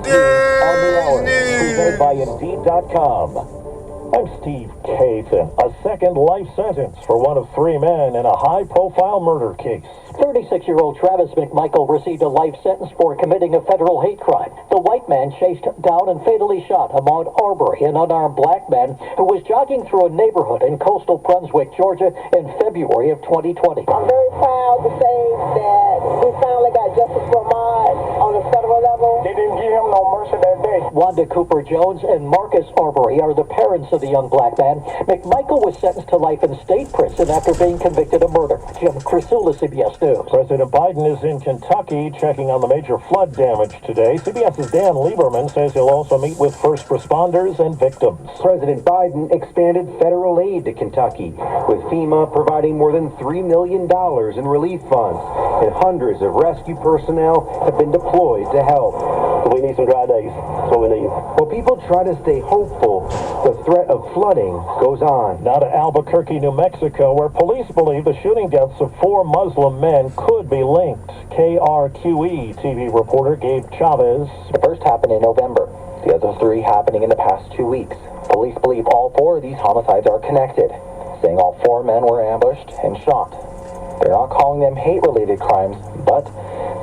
today's presented by news. Indeed.com. I'm Steve Kathan. A second life sentence for one of three men in a high-profile murder case. 36-year-old Travis McMichael received a life sentence for committing a federal hate crime. The white man chased down and fatally shot Ahmaud Arbery, an unarmed black man who was jogging through a neighborhood in coastal Brunswick, Georgia, in February of 2020. I'm very proud to say that we finally got justice for Ahmaud on the federal level. They didn't give him no mercy that day. Wanda Cooper Jones and Marcus Arbery are the parents of the young black man. McMichael was sentenced to life in state prison after being convicted of murder. Jim Crisula, CBS News. President Biden is in Kentucky checking on the major flood damage today. CBS's Dan Lieberman says he'll also meet with first responders and victims. President Biden expanded federal aid to Kentucky, with FEMA providing more than $3 million in relief funds, and hundreds of rescue personnel have been deployed to help. We need some dry days. That's what we need. While people try to stay hopeful, the threat of flooding goes on. Now to Albuquerque, New Mexico, where police believe the shooting deaths of 4 Muslim men could be linked. KRQE TV reporter Gabe Chavez. The first happened in November. The other 3 happening in the past 2 weeks. Police believe all 4 of these homicides are connected, saying all 4 men were ambushed and shot. They're not calling them hate-related crimes, but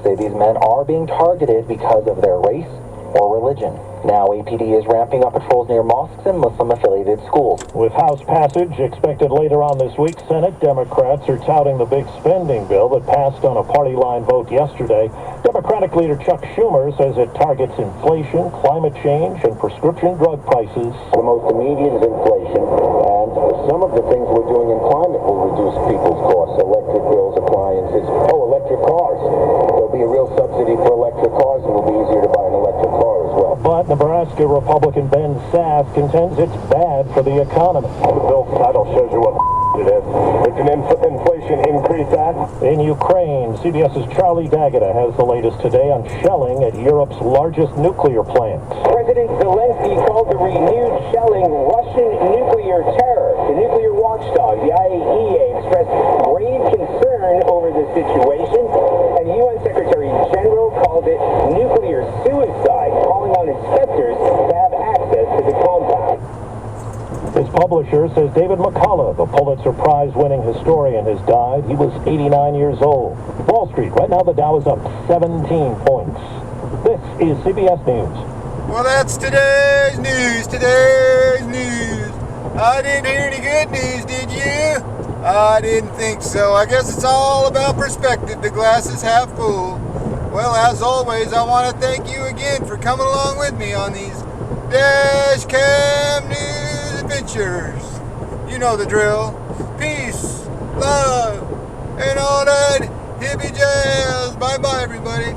say these men are being targeted because of their race or religion. Now APD is ramping up patrols near mosques and Muslim-affiliated schools. With House passage expected later on this week, Senate Democrats are touting the big spending bill that passed on a party line vote yesterday. Democratic leader Chuck Schumer says it targets inflation, climate change, and prescription drug prices. The most immediate is inflation, and some of the things we're doing in climate will reduce people's costs. Electric bills, appliances, electric cars. There'll be a real subsidy for electric cars, and it'll be easier to buy an electric car as well. But Nebraska Republican Ben Sass contends it's bad for the economy. The bill's title shows you what it is. It's an inflation increase act. In Ukraine, CBS's Charlie D'Agata has the latest today on shelling at Europe's largest nuclear plant. President Zelensky called the renewed shelling Russian nuclear terror. The nuclear watchdog, the IAEA, expressed grave concern over the situation, and the UN Secretary General called it nuclear suicide, calling on inspectors to have access to the compound. His publisher says David McCullough, the Pulitzer Prize-winning historian, has died. He was 89 years old. Wall Street, right now the Dow is up 17 points. This is CBS News. Well, that's today's news. Today's news. I didn't hear any good news, did you? I didn't think so. I guess it's all about perspective. The glass is half full. Well, as always, I want to thank you again for coming along with me on these Dash Cam News adventures. You know the drill. Peace, love, and all that hippie jazz. Bye-bye, everybody.